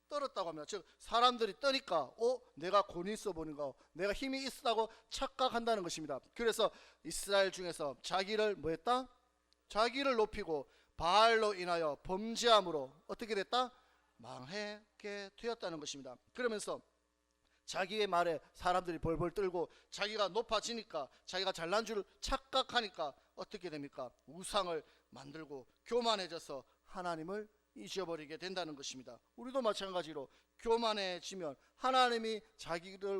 S1: 떨었다고 합니다. 즉 사람들이 떠니까 내가 권위 있어 보는가, 내가 힘이 있다고 착각한다는 것입니다. 그래서 이스라엘 중에서 자기를 뭐했다? 자기를 높이고 바알로 인하여 범죄함으로 어떻게 됐다? 망하게 되었다는 것입니다. 그러면서 자기의 말에 사람들이 벌벌 떨고 자기가 높아지니까, 자기가 잘난 줄 착각하니까 어떻게 됩니까? 우상을 만들고 교만해져서 하나님을 잊어버리게 된다는 것입니다. 우리도 마찬가지로 교만해지면 하나님이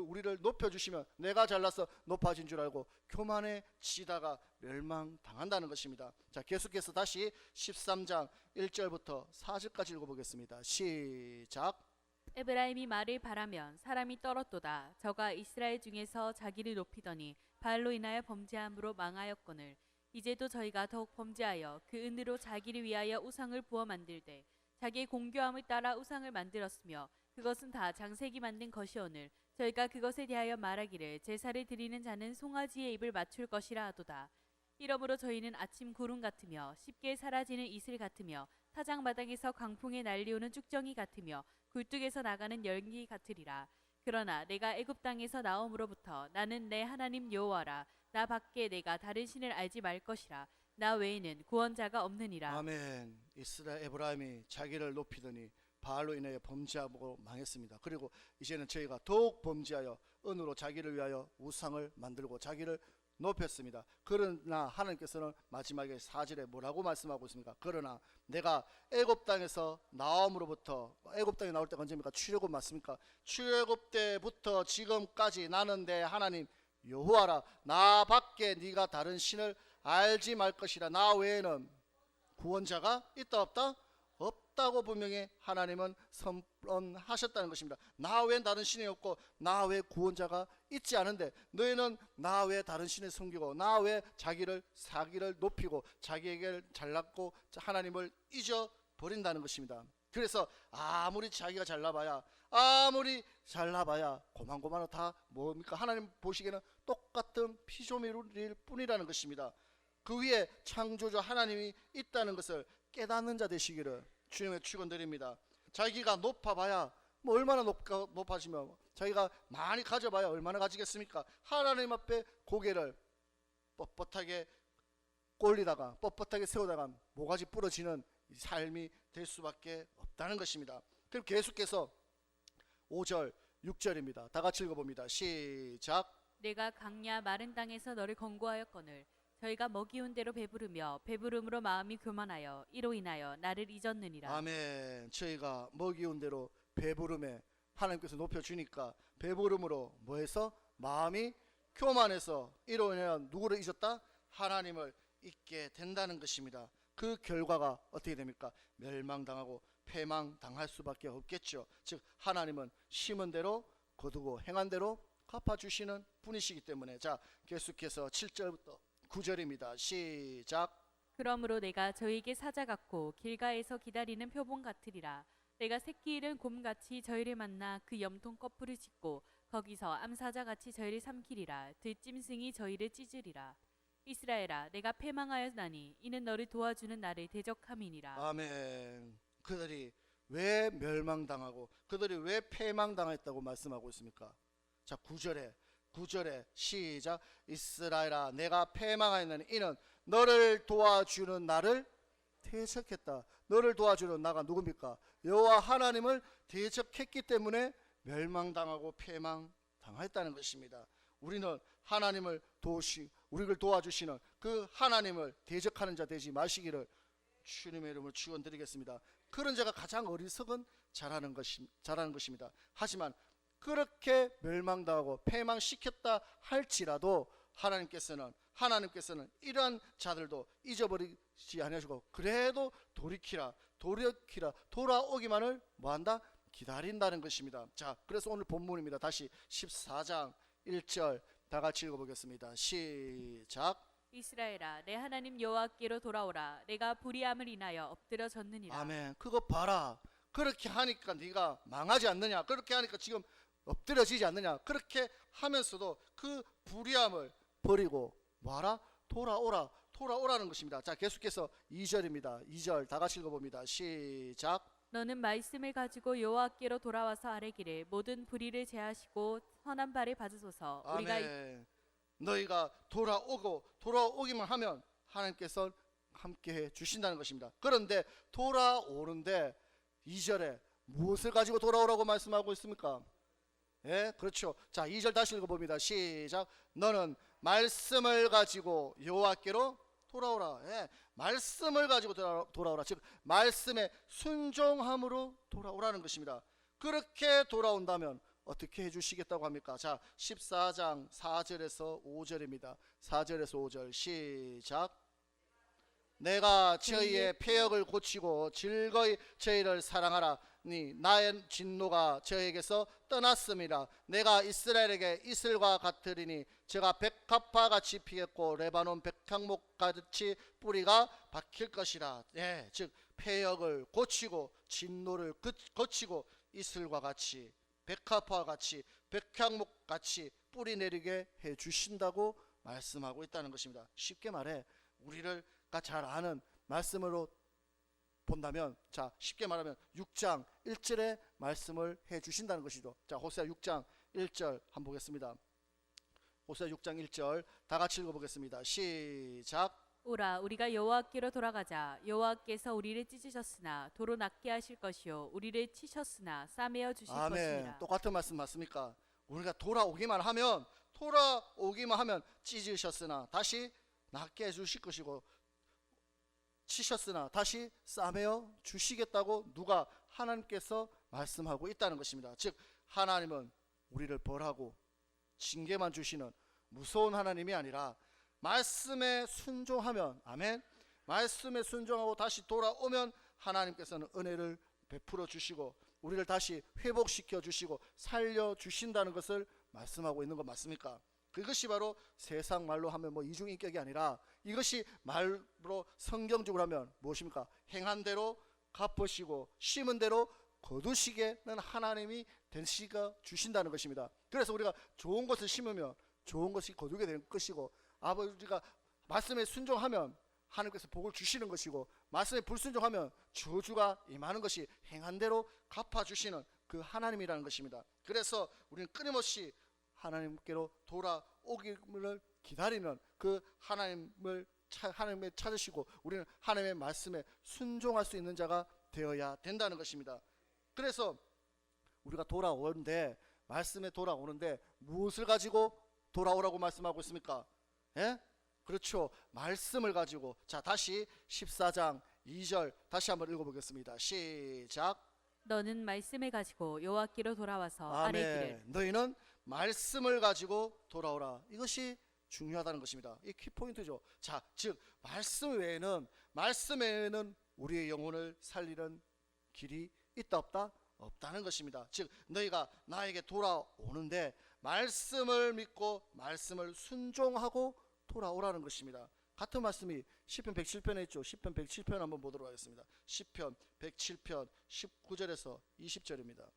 S1: 우리를 높여주시면 내가 잘나서 높아진 줄 알고 교만해지다가 멸망당한다는 것입니다. 자, 계속해서 다시 13장 1절부터 4절까지 읽어보겠습니다. 시작.
S2: 에브라임이 말을 바라면 사람이 떨었도다. 저가 이스라엘 중에서 자기를 높이더니 바알로 인하여 범죄함으로 망하였거늘. 이제도 저희가 더욱 범죄하여 그 은으로 자기를 위하여 우상을 부어 만들되 자기의 공교함을 따라 우상을 만들었으며 그것은 다 장색이 만든 것이오늘 저희가 그것에 대하여 말하기를 제사를 드리는 자는 송아지의 입을 맞출 것이라 하도다. 이러므로 저희는 아침 구름 같으며 쉽게 사라지는 이슬 같으며 타작마당에서 강풍에 날리오는 쭉정이 같으며 굴뚝에서 나가는 연기 같으리라. 그러나 내가 애굽 땅에서 나옴으로부터 나는 내 하나님 여호와라. 나 밖에 내가 다른 신을 알지 말 것이라. 나 외에는 구원자가 없느니라.
S1: 아멘. 이스라엘 에브라임이 자기를 높이더니 바알로 인하여 범죄하고 망했습니다. 그리고 이제는 저희가 더욱 범죄하여 은으로 자기를 위하여 우상을 만들고 자기를 높였습니다. 그러나 하나님께서는 마지막에 4절에 뭐라고 말씀하고 있습니까? 그러나 내가 애굽 땅에서 나옴으로부터, 애굽 땅에 나올 때가 언제입니까? 출애굽 맞습니까? 출애굽 때부터 지금까지 나는 내 하나님 여호와라. 나 밖에 네가 다른 신을 알지 말 것이라. 나 외에는 구원자가 있다 없다? 없다고 분명히 하나님은 선언하셨다는 것입니다. 나 외엔 다른 신이 없고 나 외에 구원자가 있지 않은데 너희는 나 외에 다른 신을 섬기고 나 외에 자기를 높이고 자기에게 잘났고 하나님을 잊어버린다는 것입니다. 그래서 아무리 자기가 잘나봐야 고만고만은 다 뭡니까? 하나님 보시기에는 똑같은 피조물일 뿐이라는 것입니다. 그 위에 창조주 하나님이 있다는 것을 깨닫는 자 되시기를 주님의 축원드립니다. 자기가 높아봐야 얼마나 높아지면, 자기가 많이 가져봐야 얼마나 가지겠습니까? 하나님 앞에 고개를 뻣뻣하게 꼴리다가 뻣뻣하게 세우다가 모가지 부러지는 삶이 될 수밖에 없다는 것입니다. 그럼 계속해서 5절 6절입니다. 다 같이 읽어봅니다. 시작.
S2: 내가 강야 마른 땅에서 너를 권고하였거늘 저희가 먹이온 대로 배부르며 배부름으로 마음이 교만하여 이로 인하여 나를 잊었느니라.
S1: 아멘. 저희가 먹이온 대로 배부름에 하나님께서 높여주니까 배부름으로 뭐해서? 마음이 교만해서 이로 인하여 누구를 잊었다? 하나님을 잊게 된다는 것입니다. 그 결과가 어떻게 됩니까? 멸망당하고 패망당할 수밖에 없겠죠. 즉 하나님은 심은 대로 거두고 행한 대로 갚아주시는 분이시기 때문에. 자, 계속해서 7절부터 9절입니다. 시작.
S2: 그러므로 내가 저희에게 사자 같고 길가에서 기다리는 표본 같으리라. 내가 새끼 잃은 곰같이 저희를 만나 그 염통 거풀을 짚고 거기서 암사자같이 저희를 삼키리라. 들짐승이 저희를 찢으리라. 이스라엘아, 내가 패망하였나니 이는 너를 도와주는 나를 대적함이니라.
S1: 아멘. 그들이 왜 멸망당하고 그들이 왜 패망당했다고 말씀하고 있습니까? 자, 9절에 시작. 이스라엘아, 내가 패망하였나니 이는 너를 도와주는 나를 대적했다. 너를 도와주는 나가 누굽니까? 여호와 하나님을 대적했기 때문에 멸망당하고 패망당했다는 것입니다. 우리는 하나님을 우리를 도와주시는 그 하나님을 대적하는 자 되지 마시기를 주님의 이름으로 축원드리겠습니다. 그런 자가 가장 어리석은 자라는 것입니다. 하지만 그렇게 멸망당하고 패망시켰다 할지라도 하나님께서는 이러한 자들도 잊어버리지 아니하시고 그래도 돌아오기만을 뭐한다? 기다린다는 것입니다. 자, 그래서 오늘 본문입니다. 다시 14장 1절 다 같이 읽어보겠습니다. 시작.
S2: 이스라엘아 내 하나님 여호와께로 돌아오라. 내가 불의함을 인하여 엎드러졌느니라.
S1: 아멘. 그거 봐라. 그렇게 하니까 네가 망하지 않느냐, 그렇게 하니까 지금 엎드려지지 않느냐, 그렇게 하면서도 그 불의함을 버리고 뭐하라? 돌아오라는 것입니다. 자, 계속해서 2절입니다. 2절 다 같이 읽어봅니다. 시작.
S2: 너는 말씀을 가지고 여호와께로 돌아와서 아뢰기를 모든 불의를 제하시고 선한 발을 받으소서. 우리가
S1: 아멘. 너희가 돌아오기만 하면 하나님께서 함께해 주신다는 것입니다. 그런데 돌아오는데 2절에 무엇을 가지고 돌아오라고 말씀하고 있습니까? 예, 그렇죠. 자, 2절 다시 읽어봅니다. 시작. 너는 말씀을 가지고 여호와께로 돌아오라. 예, 말씀을 가지고 돌아오라. 즉 말씀에 순종함으로 돌아오라는 것입니다. 그렇게 돌아온다면 어떻게 해주시겠다고 합니까? 자, 14장 4절에서 5절입니다. 4절에서 5절 시작. 내가 저희의 폐역을 고치고 즐거이 저희를 사랑하라니 나의 진노가 저에게서 떠났습니다. 내가 이스라엘에게 이슬과 같으리니 저가 백합화 같이 피겠고 레바논 백향목 같이 뿌리가 박힐 것이라. 예, 즉 폐역을 고치고 진노를 거치고 이슬과 같이 백합화 같이 백향목 같이 뿌리 내리게 해 주신다고 말씀하고 있다는 것입니다. 쉽게 말해 우리를 잘 아는 말씀으로 본다면, 자, 쉽게 말하면 6장 1절의 말씀을 해 주신다는 것이죠. 자, 호세아 6장 1절 한번 보겠습니다. 호세아 6장 1절 다 같이 읽어보겠습니다. 시작.
S2: 오라 우리가 여호와께로 돌아가자. 여호와께서 우리를 찢으셨으나 도로 낫게 하실 것이요 우리를 치셨으나 싸매어 주실
S1: 아멘.
S2: 것이니라.
S1: 똑같은 말씀 맞습니까? 우리가 돌아오기만 하면 찢으셨으나 다시 낫게 해 주실 것이고 치셨으나 다시 싸매어 주시겠다고 누가? 하나님께서 말씀하고 있다는 것입니다. 즉 하나님은 우리를 벌하고 징계만 주시는 무서운 하나님이 아니라 말씀에 순종하면, 아멘, 말씀에 순종하고 다시 돌아오면 하나님께서는 은혜를 베풀어 주시고 우리를 다시 회복시켜 주시고 살려 주신다는 것을 말씀하고 있는 것 맞습니까? 그것이 바로 세상 말로 하면 이중인격이 아니라 이것이 말로 성경적으로 하면 무엇입니까? 행한 대로 갚으시고 심은 대로 거두시게는 하나님이 되시가 주신다는 것입니다. 그래서 우리가 좋은 것을 심으면 좋은 것이 거두게 되는 것이고, 아버지가 말씀에 순종하면 하나님께서 복을 주시는 것이고, 말씀에 불순종하면 저주가 임하는 것이 행한 대로 갚아주시는 그 하나님이라는 것입니다. 그래서 우리는 끊임없이 하나님께로 돌아오기를 기다리는 그 하나님을 찾으시고 우리는 하나님의 말씀에 순종할 수 있는 자가 되어야 된다는 것입니다. 그래서 우리가 돌아오는데, 말씀에 돌아오는데 무엇을 가지고 돌아오라고 말씀하고 있습니까? 예? 그렇죠. 말씀을 가지고. 자, 다시 14장 2절 다시 한번 읽어보겠습니다. 시작.
S2: 너는 말씀을 가지고 여호와께로 돌아와서
S1: 아멘.
S2: 아뢰기를.
S1: 너희는 말씀을 가지고 돌아오라. 이것이 중요하다는 것입니다. 이 키포인트죠. 자, 즉 말씀 외에는 우리의 영혼을 살리는 길이 있다 없다? 없다는 것입니다. 즉 너희가 나에게 돌아오는데 말씀을 믿고 말씀을 순종하고 돌아오라는 것입니다. 같은 말씀이 시편 107편에 있죠. 시편 107편 한번 보도록 하겠습니다. 시편 107편 19절에서 20절입니다.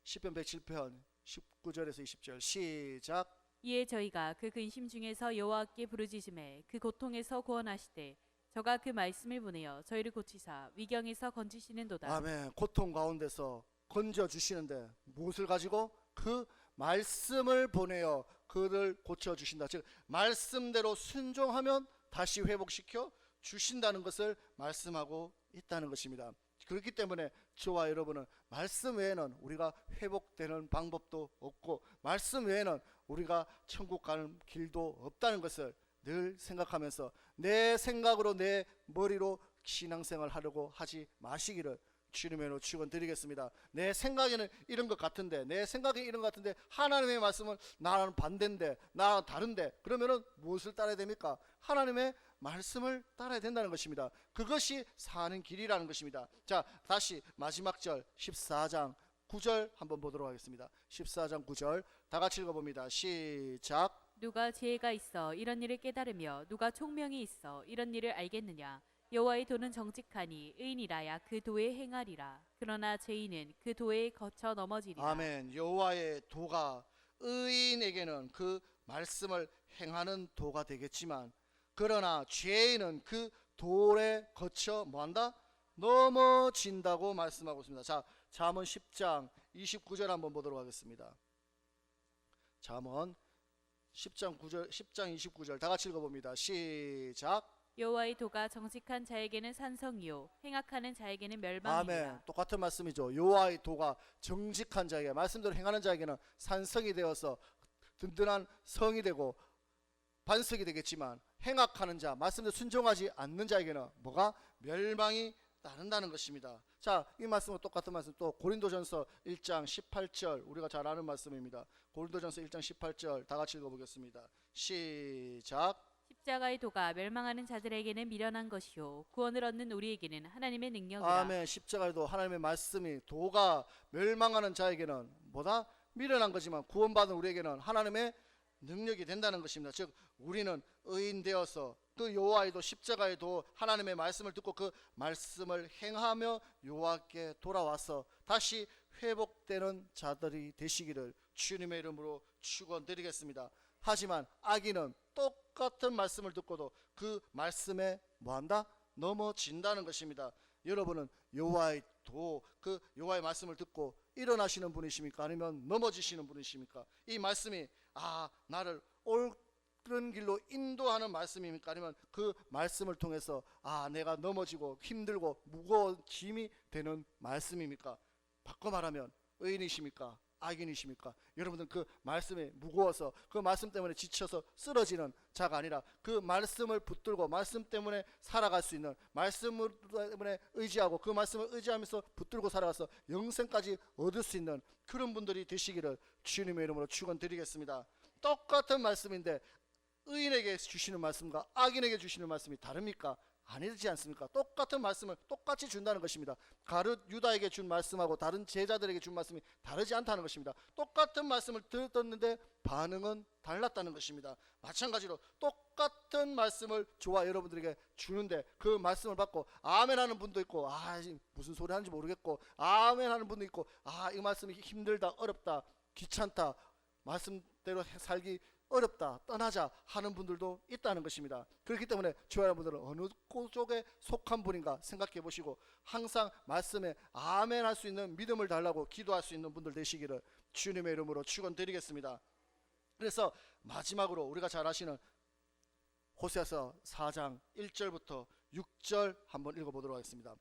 S1: 시편 107편 19절에서 20절 시작.
S2: 이에 저희가 그 근심 중에서 여호와께 부르짖음에 그 고통에서 구원하시되 저가 그 말씀을 보내어 저희를 고치사 위경에서 건지시는도다.
S1: 아멘. 고통 가운데서 건져주시는데 무엇을 가지고? 그 말씀을 보내어 그를 고쳐주신다. 즉 말씀대로 순종하면 다시 회복시켜 주신다는 것을 말씀하고 있다는 것입니다. 그렇기 때문에 저와 여러분은 말씀 외에는 우리가 회복되는 방법도 없고 말씀 외에는 우리가 천국 가는 길도 없다는 것을 늘 생각하면서 내 생각으로 내 머리로 신앙생활 하려고 하지 마시기를 주님의 축원드리겠습니다. 내 생각에는 이런 것 같은데, 내 생각에 이런 것 같은데 하나님의 말씀은 나랑 반대인데, 나랑 다른데, 그러면은 무엇을 따라야 됩니까? 하나님의 말씀을 따라야 된다는 것입니다. 그것이 사는 길이라는 것입니다. 자, 다시 마지막 절 14장 9절 한번 보도록 하겠습니다. 14장 9절 다 같이 읽어봅니다. 시작.
S2: 누가 지혜가 있어 이런 일을 깨달으며 누가 총명이 있어 이런 일을 알겠느냐. 여호와의 도는 정직하니 의인이라야 그 도에 행하리라. 그러나 죄인은 그 도에 거쳐 넘어지리라.
S1: 아멘. 여호와의 도가 의인에게는 그 말씀을 행하는 도가 되겠지만, 그러나 죄인은 그 도에 거쳐 뭐한다? 넘어진다고 말씀하고 있습니다. 자, 잠언 10장 29절 한번 보도록 하겠습니다. 잠언 10장 29절 다 같이 읽어봅니다. 시작.
S2: 여호와의 도가 정직한 자에게는 산성이요 행악하는 자에게는
S1: 아멘.
S2: 멸망이니라.
S1: 똑같은 말씀이죠. 여호와의 도가 정직한 자에게, 말씀대로 행하는 자에게는 산성이 되어서 든든한 성이 되고 반석이 되겠지만, 행악하는 자, 말씀대로 순종하지 않는 자에게는 뭐가? 멸망이 따른다는 것입니다. 자, 이 말씀은 똑같은 말씀, 또 고린도전서 1장 18절 우리가 잘 아는 말씀입니다. 고린도전서 1장 18절 다 같이 읽어보겠습니다. 시작.
S2: 십자가의 도가 멸망하는 자들에게는 미련한 것이요 구원을 얻는 우리에게는 하나님의 능력이라.
S1: 아멘. 십자가에도 하나님의 말씀이, 도가 멸망하는 자에게는 뭐다? 미련한 거지만 구원받은 우리에게는 하나님의 능력이 된다는 것입니다. 즉 우리는 의인 되어서 그 여호와의도 십자가에도 하나님의 말씀을 듣고 그 말씀을 행하며 여호와께 돌아와서 다시 회복되는 자들이 되시기를 주님의 이름으로 축원드리겠습니다. 하지만 악인은 똑같은 말씀을 듣고도 그 말씀에 뭐한다? 넘어진다는 것입니다. 여러분은 여호와의 도, 그 여호와의 말씀을 듣고 일어나시는 분이십니까? 아니면 넘어지시는 분이십니까? 이 말씀이 나를 옳은 길로 인도하는 말씀입니까? 아니면 그 말씀을 통해서 내가 넘어지고 힘들고 무거운 짐이 되는 말씀입니까? 바꿔 말하면 의인이십니까? 악인이십니까? 여러분들은 그 말씀이 무거워서 그 말씀 때문에 지쳐서 쓰러지는 자가 아니라 그 말씀을 붙들고 말씀 때문에 살아갈 수 있는, 말씀 때문에 의지하고 그 말씀을 의지하면서 붙들고 살아가서 영생까지 얻을 수 있는 그런 분들이 되시기를 주님의 이름으로 축원드리겠습니다. 똑같은 말씀인데 의인에게 주시는 말씀과 악인에게 주시는 말씀이 다릅니까? 아니지 않습니까? 똑같은 말씀을 똑같이 준다는 것입니다. 가룟 유다에게 준 말씀하고 다른 제자들에게 준 말씀이 다르지 않다는 것입니다. 똑같은 말씀을 들었는데 반응은 달랐다는 것입니다. 마찬가지로 똑같은 말씀을 저와 여러분들에게 주는데 그 말씀을 받고 아멘 하는 분도 있고 무슨 소리 하는지 모르겠고 아멘 하는 분도 있고 이 말씀이 힘들다, 어렵다, 귀찮다, 말씀대로 살기 어렵다, 떠나자 하는 분들도 있다는 것입니다. 그렇기 때문에 저와 여러분들은 어느 쪽에 속한 분인가 생각해 보시고 항상 말씀에 아멘 할 수 있는 믿음을 달라고 기도할 수 있는 분들 되시기를 주님의 이름으로 축원드리겠습니다. 그래서 마지막으로 우리가 잘 아시는 호세아서 4장 1절부터 6절 한번 읽어보도록 하겠습니다.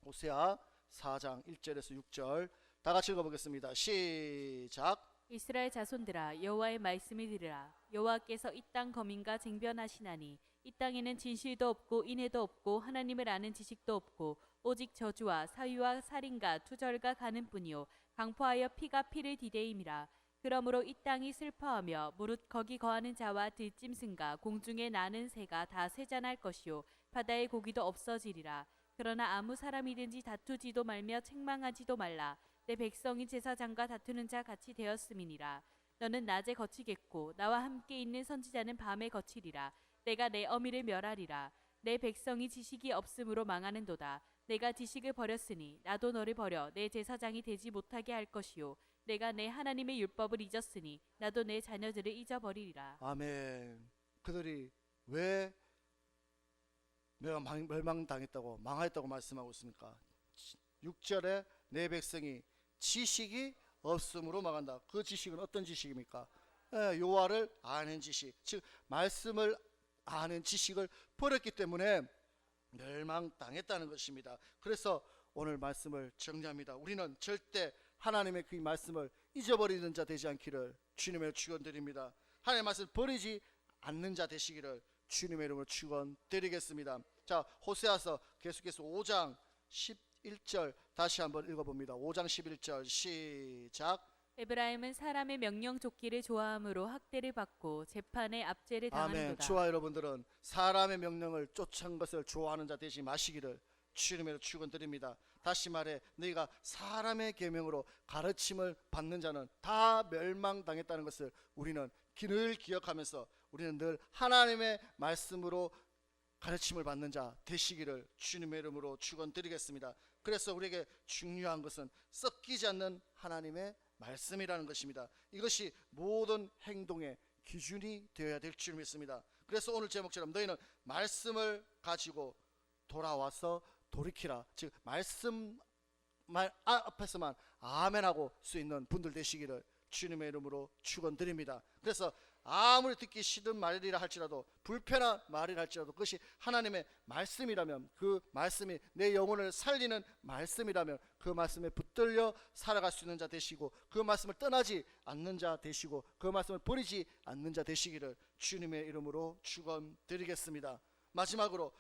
S1: 호세아 4장 1절에서 6절 다 같이 읽어보겠습니다. 시작.
S2: 이스라엘 자손들아 여호와의 말씀을 들으라. 여호와께서 이 땅 거민과 쟁변하시나니 이 땅에는 진실도 없고 인애도 없고 하나님을 아는 지식도 없고 오직 저주와 사위와 살인과 투절과 가는 뿐이요 강포하여 피가 피를 디대임이라. 그러므로 이 땅이 슬퍼하며 무릇 거기 거하는 자와 들짐승과 공중에 나는 새가 다 쇠잔할 것이요 바다의 고기도 없어지리라. 그러나 아무 사람이든지 다투지도 말며 책망하지도 말라. 내 백성이 제사장과 다투는 자 같이 되었음이니라. 너는 낮에 거치겠고 나와 함께 있는 선지자는 밤에 거치리라. 내가 내 어미를 멸하리라. 내 백성이 지식이 없음으로 망하는도다. 내가 지식을 버렸으니 나도 너를 버려 내 제사장이 되지 못하게 할 것이요 내가 내 하나님의 율법을 잊었으니 나도 내 자녀들을 잊어버리리라.
S1: 아멘. 그들이 왜 내가 멸망당했다고 망하였다고 말씀하고 있습니까? 6절에 내 백성이 지식이 없음으로 망한다. 그 지식은 어떤 지식입니까? 여호와를 아는 지식, 즉 말씀을 아는 지식을 버렸기 때문에 멸망당했다는 것입니다. 그래서 오늘 말씀을 정리합니다. 우리는 절대 하나님의 그 말씀을 잊어버리는 자 되지 않기를 주님의 축원드립니다. 하나님의 말씀을 버리지 않는 자 되시기를 주님의 이름으로 축원드리겠습니다. 자, 호세아서 계속해서 5장 11절 다시 한번 읽어봅니다. 5장 11절 시작.
S2: 에브라임은 사람의 명령 좇기를 좋아함으로 학대를 받고 재판에 압제를
S1: 아멘.
S2: 당하는도다.
S1: 저와 여러분들은 사람의 명령을 쫓은 것을 좋아하는 자 되지 마시기를 주님의 축원드립니다. 다시 말해 너희가 사람의 계명으로 가르침을 받는 자는 다 멸망당했다는 것을 우리는 늘 기억하면서 우리는 늘 하나님의 말씀으로 가르침을 받는 자 되시기를 주님의 이름으로 축원드리겠습니다. 그래서 우리에게 중요한 것은 섞이지 않는 하나님의 말씀이라는 것입니다. 이것이 모든 행동의 기준이 되어야 될 줄 믿습니다. 그래서 오늘 제목처럼 너희는 말씀을 가지고 돌아와서 돌이키라. 즉 말씀 말 앞에서만 아멘하고 수 있는 분들 되시기를 주님의 이름으로 축원드립니다. 그래서 아무리 듣기 싫은 말이라 할지라도 불편한 말이라 할지라도 그것이 하나님의 말씀이라면 그 말씀이 내 영혼을 살리는 말씀이라면 그 말씀에 붙들려 살아갈 수 있는 자 되시고 그 말씀을 떠나지 않는 자 되시고 그 말씀을 버리지 않는 자 되시기를 주님의 이름으로 축원드리겠습니다. 마지막으로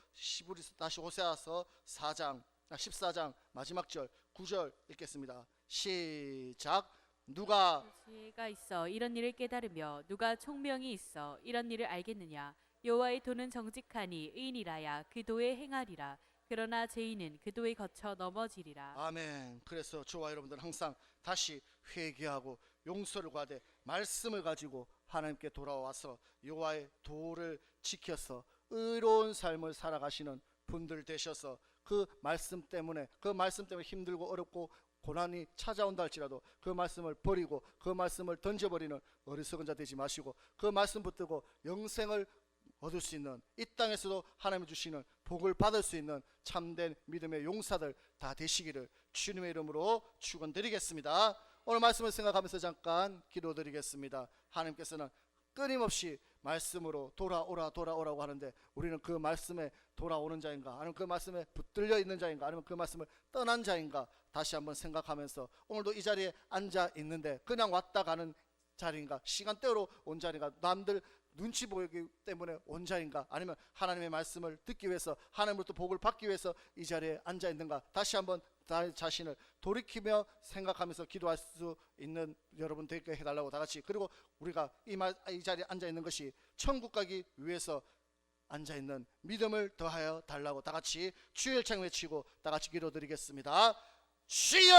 S1: 다시 호세아서 14장 마지막 절 9절 읽겠습니다. 시작. 누가
S2: 지혜가 있어 이런 일을 깨달으며 누가 총명이 있어 이런 일을 알겠느냐. 여호와의 도는 정직하니 의인이라야 그 도에 행하리라. 그러나 죄인은 그 도에 거쳐 넘어지리라.
S1: 아멘. 그래서 저와 여러분들 항상 다시 회개하고 용서를 구하되 말씀을 가지고 하나님께 돌아와서 여호와의 도를 지켜서 의로운 삶을 살아가시는 분들 되셔서 그 말씀 때문에 힘들고 어렵고 고난이 찾아온다 할지라도 그 말씀을 버리고 그 말씀을 던져버리는 어리석은 자 되지 마시고 그 말씀 붙들고 영생을 얻을 수 있는 이 땅에서도 하나님이 주시는 복을 받을 수 있는 참된 믿음의 용사들 다 되시기를 주님의 이름으로 축원드리겠습니다. 오늘 말씀을 생각하면서 잠깐 기도드리겠습니다. 하나님께서는 끊임없이 말씀으로 돌아오라고 하는데 우리는 그 말씀에 돌아오는 자인가 아니면 그 말씀에 붙들려 있는 자인가 아니면 그 말씀을 떠난 자인가 다시 한번 생각하면서 오늘도 이 자리에 앉아 있는데 그냥 왔다 가는 자리인가 시간대로 온 자리인가 남들 눈치 보기 때문에 온 자인가 아니면 하나님의 말씀을 듣기 위해서 하나님으로부터 복을 받기 위해서 이 자리에 앉아 있는가 다시 한번 나 자신을 돌이키며 생각하면서 기도할 수 있는 여러분 되게 해달라고 다 같이 그리고 우리가 이 자리에 앉아 있는 것이 천국 가기 위해서 앉아 있는 믿음을 더하여 달라고 다 같이 주의 일창 외치고 다 같이 기도드리겠습니다. 주여